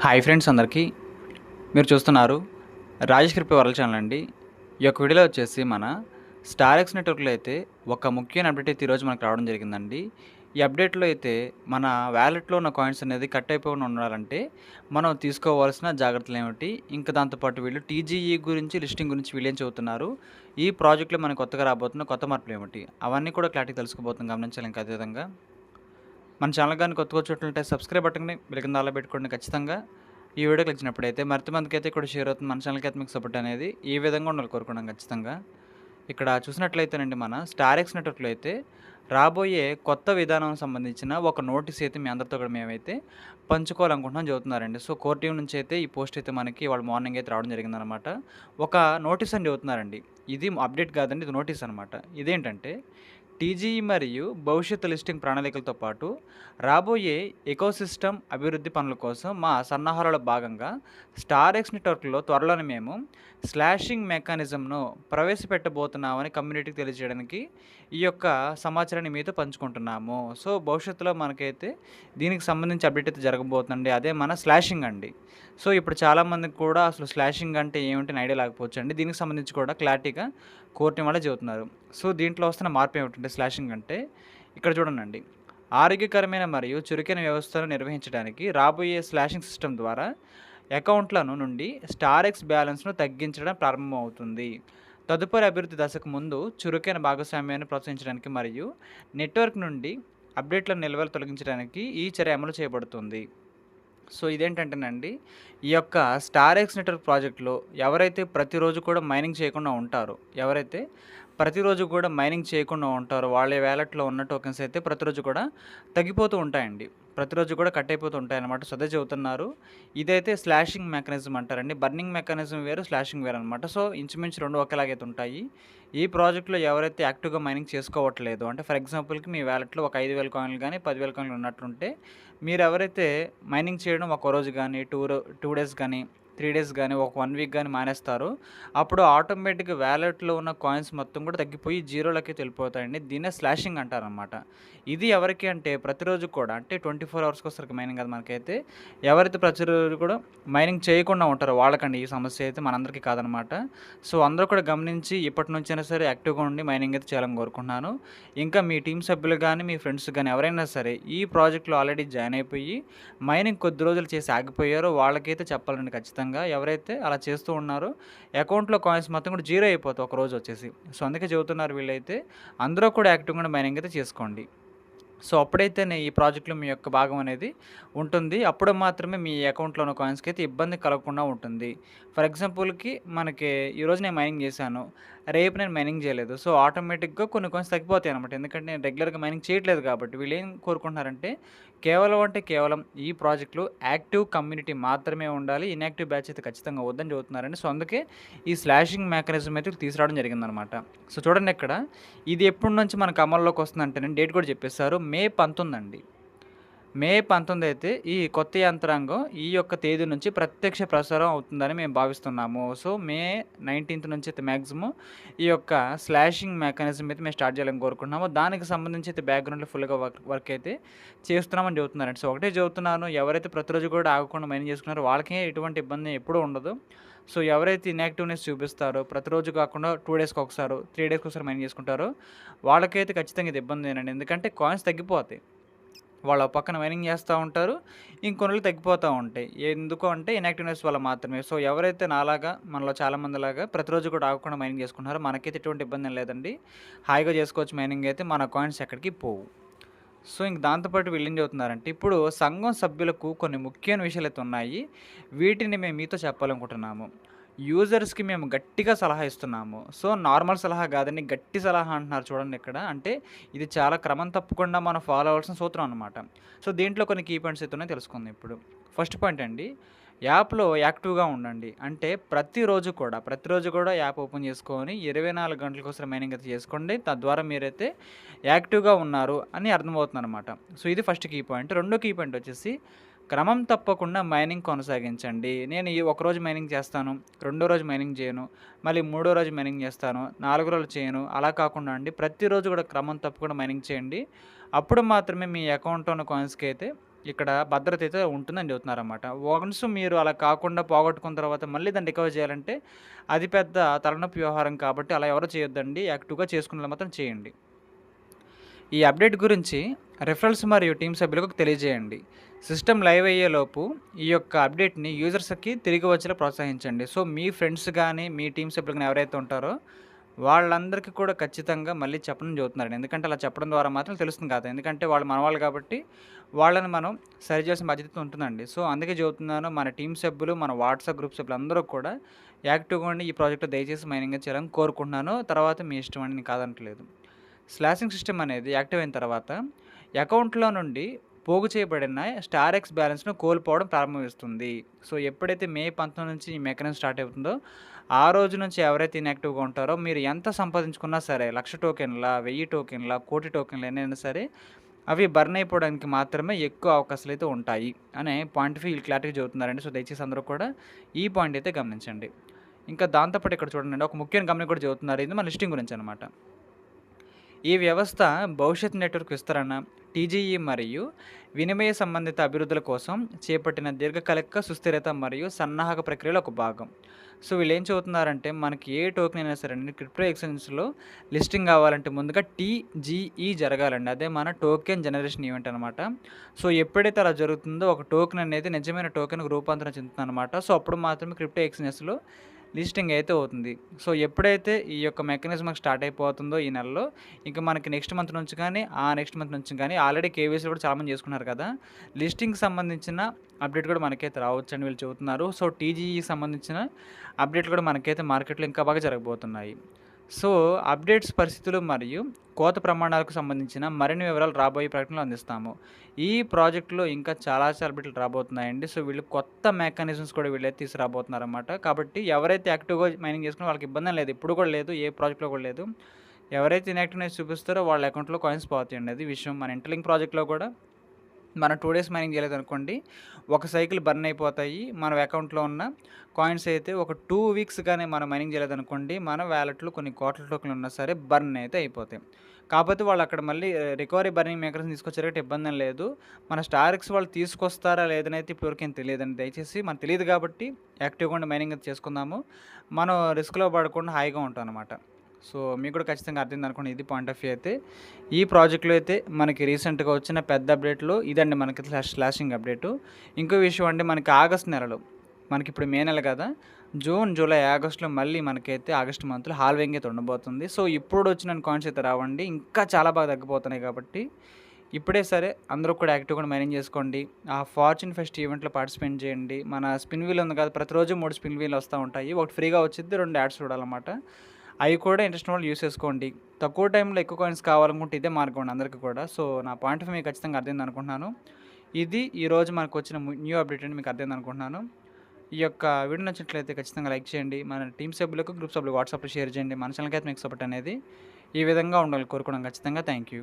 Hi friends అందరికీ. మీరు చూస్తున్నారు రాజేష్ కృప వరల్డ్ ఛానల్ అండి. ఈ యొక్క వీడియోలో వచ్చేసి మన స్టార్ ఎక్స్ నెట్వర్క్లో అయితే ఒక ముఖ్యమైన అప్డేట్ అయితే ఈరోజు మనకు రావడం జరిగిందండి. ఈ అప్డేట్లో అయితే మన వ్యాలెట్లో ఉన్న కాయిన్స్ అనేది కట్ అయిపోకుండా ఉండాలంటే మనం తీసుకోవాల్సిన జాగ్రత్తలు ఏమిటి, ఇంకా దాంతోపాటు వీళ్ళు టీజీఈ గురించి లిస్టింగ్ గురించి వీళ్ళేం చెబుతున్నారు, ఈ ప్రాజెక్ట్లో మనకు కొత్తగా రాబోతున్న కొత్త మార్పులు ఏమిటి, అవన్నీ కూడా క్లారిటీ తెలుసుకోబోతున్నాం. గమనించాలి. ఇంకా అదేవిధంగా మన ఛానల్ కానీ కొత్తగా వచ్చినట్లయితే సబ్స్క్రైబ్ బటన్ని బెల్ కింద అలా పెట్టుకోండి. ఖచ్చితంగా ఈ వీడియోకి వచ్చినప్పుడైతే మరింత మందికి అయితే కూడా షేర్ అవుతుంది. మన ఛానల్కి అయితే మీకు సపోర్ట్ అనేది ఈ విధంగా ఉండాలి కోరుకున్నాం ఖచ్చితంగా. ఇక్కడ చూసినట్లయితేనండి మన స్టార్ ఎక్స్ నెట్వర్క్లో అయితే రాబోయే కొత్త విధానం సంబంధించిన ఒక నోటీస్ అయితే మీ అందరితో కూడా మేమైతే పంచుకోవాలనుకుంటున్నాం చెబుతున్నారండి. సో కోర్ టీం నుంచి అయితే ఈ పోస్ట్ అయితే మనకి ఇవాళ మార్నింగ్ అయితే రావడం జరిగిందనమాట. ఒక నోటీస్ అని చెబుతున్నారండి. ఇది అప్డేట్ కాదండి, ఇది నోటీస్ అనమాట. ఇదేంటంటే టీజీఈ మరియు భవిష్యత్తు లిస్టింగ్ ప్రణాళికలతో పాటు రాబోయే ఎకోసిస్టమ్ అభివృద్ధి పనుల కోసం మా సన్నాహాలలో భాగంగా స్టార్ ఎక్స్ నెట్వర్క్లో త్వరలోనే మేము స్లాషింగ్ మెకానిజంను ప్రవేశపెట్టబోతున్నామని కమ్యూనిటీకి తెలియజేయడానికి ఈ యొక్క సమాచారాన్ని మీతో పంచుకుంటున్నాము. సో భవిష్యత్తులో మనకైతే దీనికి సంబంధించి అప్డేట్ అయితే జరగబోతుందండి. అదే మన స్లాషింగ్ అండి. సో ఇప్పుడు చాలామందికి కూడా అసలు స్లాషింగ్ అంటే ఏమిటి ఐడియా లేకపోవచ్చు అండి. దీనికి సంబంధించి కూడా క్లారిటీగా కోర్టు వాళ్ళే చెబుతున్నారు. సో దీంట్లో వస్తున్న మార్పు ఏమిటంటే స్లాషింగ్ అంటే ఇక్కడ చూడండి, ఆరోగ్యకరమైన మరియు చురుకైన వ్యవస్థను నిర్వహించడానికి రాబోయే స్లాషింగ్ సిస్టమ్ ద్వారా అకౌంట్లను నుండి స్టార్ ఎక్స్ బ్యాలెన్స్ను తగ్గించడం ప్రారంభమవుతుంది. తదుపరి అభివృద్ధి దశకు ముందు చురుకైన భాగస్వామ్యాన్ని ప్రోత్సహించడానికి మరియు నెట్వర్క్ నుండి అప్డేట్ల నిల్వలు తొలగించడానికి ఈ చర్య అమలు చేయబడుతుంది. సో ఇదేంటంటేనండి, ఈ యొక్క స్టార్ ఎక్స్ నెట్వర్క్ ప్రాజెక్ట్లో ప్రతిరోజు కూడా మైనింగ్ చేయకుండా ఉంటారో, ప్రతిరోజు కూడా మైనింగ్ చేయకుండా ఉంటారో వాళ్ళ వ్యాలెట్లో ఉన్న టోకెన్స్ అయితే ప్రతిరోజు కూడా తగ్గిపోతూ ఉంటాయండి. ప్రతిరోజు కూడా కట్ అయిపోతూ ఉంటాయన్నమాట. సో అదే చెబుతున్నారు. ఇదైతే స్లాషింగ్ మెకానిజం అంటారండి. బర్నింగ్ మెకానిజం వేరు, స్లాషింగ్ వేరు అనమాట. సో ఇంచుమించు రెండు ఒకేలాగైతే ఉంటాయి. ఈ ప్రాజెక్ట్లో ఎవరైతే యాక్టివ్గా మైనింగ్ చేసుకోవట్లేదు అంటే ఫర్ ఎగ్జాంపుల్కి మీ వ్యాలెట్లో ఒక 5,000 కాయిన్లు కానీ 10,000 కాయిన్లు ఉన్నట్టుంటే మీరు ఎవరైతే మైనింగ్ చేయడం ఒక రోజు కానీ టూ డేస్ కానీ 3 డేస్ కానీ ఒక 1 వీక్ కానీ మానేస్తారో అప్పుడు ఆటోమేటిక్గా వ్యాలెట్లో ఉన్న కాయిన్స్ మొత్తం కూడా తగ్గిపోయి జీరోలకి వెళ్ళిపోతాయండి. దీన్నే స్లాషింగ్ అంటారనమాట. ఇది ఎవరికి అంటే ప్రతిరోజు కూడా అంటే 24 అవర్స్కి వస్తారు మైనింగ్ కదా మనకైతే. ఎవరైతే ప్రతిరోజు కూడా మైనింగ్ చేయకుండా ఉంటారో వాళ్ళకండి ఈ సమస్య అయితే, మనందరికీ కాదనమాట. సో అందరూ కూడా గమనించి ఇప్పటి నుంచైనా సరే యాక్టివ్గా ఉండి మైనింగ్ అయితే చేయాలని కోరుకుంటున్నాను. ఇంకా మీ టీం సభ్యులు కానీ మీ ఫ్రెండ్స్ కానీ ఎవరైనా సరే ఈ ప్రాజెక్ట్లో ఆల్రెడీ జాయిన్ అయిపోయి మైనింగ్ కొద్ది రోజులు చేసి ఆగిపోయారో వాళ్ళకైతే చెప్పాలండి ఖచ్చితంగా. ఎవరైతే అలా చేస్తూ ఉన్నారో అకౌంట్లో కాయిన్స్ మొత్తం కూడా జీరో అయిపోతాయి ఒక రోజు వచ్చేసి. సో అందుకే చెబుతున్నారు వీళ్ళైతే అందరూ కూడా యాక్టివ్గా మైనింగ్ అయితే చేసుకోండి. సో అప్పుడైతేనే ఈ ప్రాజెక్ట్లో మీ యొక్క భాగం అనేది ఉంటుంది. అప్పుడు మాత్రమే మీ అకౌంట్లో ఉన్న కాయిన్స్కి అయితే ఇబ్బంది కలగకుండా ఉంటుంది. ఫర్ ఎగ్జాంపుల్కి మనకి ఈరోజు నేను మైనింగ్ చేశాను, రేపు నేను మైనింగ్ చేయలేదు. సో ఆటోమేటిక్గా కొన్ని కాయిన్స్ తగ్గిపోతాయి అనమాట. ఎందుకంటే నేను రెగ్యులర్గా మైనింగ్ చేయట్లేదు కాబట్టి. వీళ్ళు ఏం కోరుకుంటున్నారంటే కేవలం ఈ ప్రాజెక్ట్లో యాక్టివ్ కమ్యూనిటీ మాత్రమే ఉండాలి, ఇన్యాక్టివ్ బ్యాచ్ అయితే ఖచ్చితంగా వద్దని చెబుతున్నారండి. సో అందుకే ఈ స్లాషింగ్ మెకానిజం అయితే తీసుకురావడం జరిగిందనమాట. సో చూడండి ఇక్కడ ఇది ఎప్పటి నుంచి మనకు అమల్లోకి వస్తుందంటే నేను డేట్ కూడా చెప్పేశారు, మే 19 అండి. మే 19 అయితే ఈ కొత్త యంత్రాంగం ఈ యొక్క తేదీ నుంచి ప్రత్యక్ష ప్రసారం అవుతుందని మేము భావిస్తున్నాము. సో మే 19 నుంచి అయితే మ్యాక్సిమం ఈ యొక్క స్లాషింగ్ మెకానిజం అయితే మేము స్టార్ట్ చేయాలని కోరుకుంటున్నాము. దానికి సంబంధించి అయితే బ్యాక్గ్రౌండ్లో ఫుల్గా వర్క్ అయితే చేస్తున్నామని చెబుతున్నారండి. సో ఒకటే చెబుతున్నాను, ఎవరైతే ప్రతిరోజు కూడా ఆగకుండా మైనింగ్ చేసుకున్నారో వాళ్ళకే ఎటువంటి ఇబ్బంది ఎప్పుడూ ఉండదు. సో ఎవరైతే ఇన్యాక్టివ్నెస్ చూపిస్తారో ప్రతిరోజు కాకుండా 2 డేస్కి ఒకసారి 3 డేస్కి ఒకసారి మైనింగ్ చేసుకుంటారో వాళ్ళకైతే ఖచ్చితంగా ఇది ఇబ్బందేనండి. ఎందుకంటే కాయిన్స్ తగ్గిపోతాయి. వాళ్ళ పక్కన మైనింగ్ చేస్తూ ఉంటారు, ఇంకొన్ని తగ్గిపోతూ ఉంటాయి. ఎందుకు అంటే ఇన్యాక్టివ్నెస్ వల్ల మాత్రమే. సో ఎవరైతే నాలాగా మనలో చాలామందిలాగా ప్రతిరోజు కూడా ఆగకుండా మైనింగ్ చేసుకుంటున్నారో మనకైతే ఎటువంటి ఇబ్బంది లేదండి. హాయిగా చేసుకోవచ్చు మైనింగ్ అయితే, మన కాయిన్స్ ఎక్కడికి పోవు. సో ఇంక దాంతోపాటు వీళ్ళు ఏం చెబుతున్నారంటే ఇప్పుడు సంఘం సభ్యులకు కొన్ని ముఖ్యమైన విషయాలు అయితే ఉన్నాయి. వీటిని మేము మీతో చెప్పాలనుకుంటున్నాము. యూజర్స్కి మేము గట్టిగా సలహా ఇస్తున్నాము. సో నార్మల్ సలహా కాదండి, గట్టి సలహా అంటున్నారు చూడండి ఇక్కడ. అంటే ఇది చాలా క్రమం తప్పకుండా మనం ఫాలో అవ్వాల్సిన సూత్రం అనమాట. సో దీంట్లో కొన్ని కీ పాయింట్స్ అయితే ఉన్నాయి, తెలుసుకుందాం ఇప్పుడు. ఫస్ట్ పాయింట్ అండి, యాప్లో యాక్టివ్గా ఉండండి. అంటే ప్రతిరోజు కూడా యాప్ ఓపెన్ చేసుకొని 24 గంటలకోసారి మైనింగ్ అయితే చేసుకోండి. తద్వారా మీరైతే యాక్టివ్గా ఉన్నారు అని అర్థమవుతుంది అనమాట. సో ఇది ఫస్ట్ కీ పాయింట్. రెండో కీ పాయింట్ వచ్చేసి క్రమం తప్పకుండా మైనింగ్ కొనసాగించండి. నేను ఈ ఒకరోజు మైనింగ్ చేస్తాను, రెండో రోజు మైనింగ్ చేయను, మళ్ళీ మూడో రోజు మైనింగ్ చేస్తాను, 4 రోజులు చేయను, అలా కాకుండా అండి ప్రతిరోజు కూడా క్రమం తప్పకుండా మైనింగ్ చేయండి. అప్పుడు మాత్రమే మీ అకౌంట్లో ఉన్న కాయిన్స్కి అయితే ఇక్కడ భద్రత అయితే ఉంటుందని చెబుతున్నారన్నమాట. వన్స్ మీరు అలా కాకుండా పోగొట్టుకున్న తర్వాత మళ్ళీ దాన్ని రికవర్ చేయాలంటే అది పెద్ద తలనొప్పి వ్యవహారం కాబట్టి అలా ఎవరు చేయొద్దండి. యాక్టివ్‌గా చేసుకునేలా మాత్రం చేయండి. ఈ అప్డేట్ గురించి రిఫరల్స్ మరియు టీమ్ సభ్యులకు తెలియజేయండి. సిస్టమ్ లైవ్ అయ్యేలోపు ఈ యొక్క అప్డేట్‌ని యూజర్స్‌కి తిరిగి వచ్చేలా ప్రోత్సహించండి. సో, మీ ఫ్రెండ్స్ గానీ, మీ టీమ్ సభ్యులు గానీ ఎవరైతే ఉంటారో వాళ్ళందరికీ కూడా ఖచ్చితంగా మళ్ళీ చెప్పడం చెబుతున్నారండి. ఎందుకంటే అలా చెప్పడం ద్వారా మాత్రం తెలుస్తుంది కదా! ఎందుకంటే వాళ్ళు మనవాళ్ళు కాబట్టి వాళ్ళని మనం సరిచేయాల్సిన బాధ్యత ఉంటుందండి. సో, అందుకే చెబుతున్నాను మన టీమ్ సభ్యులు, మన వాట్సాప్ గ్రూప్ సభ్యులందరూ కూడా యాక్టివ్‌గా ఉండి ఈ ప్రాజెక్ట్‌లో దయచేసి మైనింగ్ చేయాలని కోరుకుంటున్నాను. తర్వాత మీ ఇష్టం అండి. నేను కాదనట్లేదు. స్లాషింగ్ సిస్టమ్ అనేది యాక్టివ్ అయిన తర్వాత అకౌంట్‌లో నుండి పోగు చేయబడిన స్టార్ ఎక్స్ బ్యాలెన్స్‌ను కోల్పోవడం ప్రారంభిస్తుంది. సో, ఎప్పుడైతే మే 19 నుంచి ఈ మెకానిజం స్టార్ట్ అవుతుందో, ఆ రోజు నుంచి ఎవరైతే ఇన్‌యాక్టివ్‌గా ఉంటారో మీరు ఎంత సంపాదించుకున్నా సరే 1,00,000 టోకెన్‌లా, 1000 టోకెన్‌లా, కోటి టోకెన్‌లు ఎన్నైనా సరే అవి బర్న్ అయిపోవడానికి మాత్రమే ఎక్కువ అవకాశాలైతే ఉంటాయి అనే పాయింట్ ఆఫ్ వ్యూ వీళ్ళు క్లారిటీగా చెబుతున్నారండి. సో, దయచేసి అందరూ కూడా ఈ పాయింట్ అయితే గమనించండి. ఇంకా దాంతో పాటు ఇక్కడ చూడండి ఒక ముఖ్యమైన గమనిక కూడా చెబుతున్నారు. ఇది మన లిస్టింగ్ గురించి అనమాట. ఈ వ్యవస్థ భవిష్యత్ నెట్వర్క్ విస్తరణ, టీజీఈ మరియు వినిమయ సంబంధిత అభివృద్ధుల కోసం చేపట్టిన దీర్ఘకాలిక సుస్థిరత మరియు సన్నాహక ప్రక్రియలో ఒక భాగం. సో, వీళ్ళేం చెబుతున్నారంటే మనకి ఏ టోకెన్ అయినా సరే అండి క్రిప్టో ఎక్స్చేంజ్‌లో లిస్టింగ్ కావాలంటే ముందుగా టీజీఈ జరగాలండి. అదే మన టోకెన్ జనరేషన్ ఈవెంట్ అనమాట. సో, ఎప్పుడైతే అలా జరుగుతుందో ఒక టోకెన్ అనేది నిజమైన టోకెన్‌కి రూపాంతరం చెందుతుందనమాట. సో, అప్పుడు మాత్రమే క్రిప్టో ఎక్స్చేంజెస్‌లో లిస్టింగ్ అయితే అవుతుంది. సో, ఎప్పుడైతే ఈ యొక్క మెకానిజం మనకు స్టార్ట్ అయిపోతుందో ఈ నెలలో, ఇంక మనకి నెక్స్ట్ మంత్ నుంచి కానీ, ఆ నెక్స్ట్ మంత్ నుంచి కానీ ఆల్రెడీ కేవైసీలు కూడా చాలామంది చేసుకున్నారు కదా! లిస్టింగ్‌కి సంబంధించిన అప్డేట్ కూడా మనకైతే రావచ్చని వీళ్ళు చెబుతున్నారు. సో, టీజీఈకి సంబంధించిన అప్డేట్లు కూడా మనకైతే మార్కెట్‌లో ఇంకా బాగా జరగబోతున్నాయి. సో, అప్డేట్స్ పరిస్థితులు మరియు కోత ప్రమాణాలకు సంబంధించిన మరిన్ని వివరాలు రాబోయే ప్రకటనలో అందిస్తాము. ఈ ప్రాజెక్ట్‌లో ఇంకా చాలా చాలా అప్డేట్లు రాబోతున్నాయండి. సో, వీళ్ళు కొత్త మెకానిజమ్స్ కూడా వీళ్ళైతే తీసుకురాబోతున్నారన్నమాట. కాబట్టి ఎవరైతే యాక్టివ్‌గా మైనింగ్ చేసుకున్నారో వాళ్ళకి ఇబ్బందేం లేదు. ఇప్పుడు కూడా లేదు. ఏ ప్రాజెక్ట్‌లో కూడా లేదు. ఎవరైతే ఇన్‌యాక్టివ్‌నెస్ చూపిస్తారో వాళ్ళ అకౌంట్‌లో కాయిన్స్ పోతాయండి. అది విషయం. మన ఇంటర్లింక్ ప్రాజెక్ట్‌లో కూడా మనం 2 డేస్ మైనింగ్ చేయలేదనుకోండి, ఒక సైకిల్ బర్న్ అయిపోతాయి. మన అకౌంట్‌లో ఉన్న కాయిన్స్ అయితే ఒక 2 వీక్స్ గాని మనం మైనింగ్ చేయలేదనుకోండి, మన వాలెట్‌లో కొన్ని కోట్ల టోకెన్లు ఉన్నా సరే బర్న్ అయితే అయిపోతాయి. కాపోతే వాళ్ళు అక్కడ మళ్ళీ రికవరీ బర్నింగ్ మెకానిజం తీసుకొచ్చారు కాబట్టి ఇబ్బందేం లేదు. మన స్టార్‌ఎక్స్ వాళ్ళు తీసుకొస్తారా లేదనైతే ఇప్పటివరకు ఏం తెలీదండి. దయచేసి మనకు తెలీదు కాబట్టి యాక్టివ్‌గా ఉండి మైనింగ్ అయితే చేసుకుందాము. మనం రిస్క్‌లో పడకుండా హాయిగా ఉంటామనమాట. సో, మీకు కూడా ఖచ్చితంగా అర్థమైందనుకోండి. ఇది పాయింట్ ఆఫ్ వ్యూ అయితే. ఈ ప్రాజెక్ట్‌లో అయితే మనకి రీసెంట్‌గా వచ్చిన పెద్ద అప్డేట్‌లో ఇదండి మనకి స్లాషింగ్ అప్డేటు. ఇంకో విషయం అంటే మనకి ఆగస్ట్ నెలలో, మనకిప్పుడు మే నెల కదా! జూన్, జూలై, ఆగస్ట్‌లో మళ్ళీ మనకైతే ఆగస్ట్ మంత్‌లో హాల్వింగ్ అయితే ఉండబోతుంది. సో, ఇప్పుడు వచ్చిన కాయిన్స్ అయితే రావండి. ఇంకా చాలా బాగా తగ్గిపోతున్నాయి కాబట్టి, ఇప్పుడే సరే అందరూ కూడా యాక్టివ్‌గా మైనింగ్ చేసుకోండి. ఆ ఫార్చ్యూన్ ఫెస్ట్ ఈవెంట్‌లో పార్టిసిపేట్ చేయండి. మన స్పిన్ వీల్ ఉంది కదా! ప్రతిరోజు 3 స్పిన్ వీల్ వస్తా ఉంటాయి. ఒకటి ఫ్రీగా వచ్చిద్ది, 2 యాడ్స్ చూడాలన్నమాట. అవి కూడా ఇంట్రెస్ట్ ఉన్నవాళ్ళు యూజ్ చేసుకోండి. తక్కువ టైంలో ఎక్కువ కాయిన్స్ కావాలనుకుంటే ఇదే మార్గం అండి అందరికీ కూడా. సో, నా పాయింట్ ఆఫ్ వ్యూ మీకు ఖచ్చితంగా అర్థమైంది అనుకుంటున్నాను. ఇది ఈరోజు మనకొచ్చిన న్యూ అప్డేట్ అని మీకు అర్థమైంది అనుకుంటున్నాను. ఈ యొక్క వీడియో నచ్చినట్లయితే ఖచ్చితంగా లైక్ చేయండి. మన టీమ్ సభ్యులకు, గ్రూప్ సభ్యులకు వాట్సాప్‌లో షేర్ చేయండి. మన ఛానల్‌కి అయితే మీకు సపోర్ట్ అనేది ఈ విధంగా ఉండాలని కోరుకోవడం ఖచ్చితంగా. Thank you.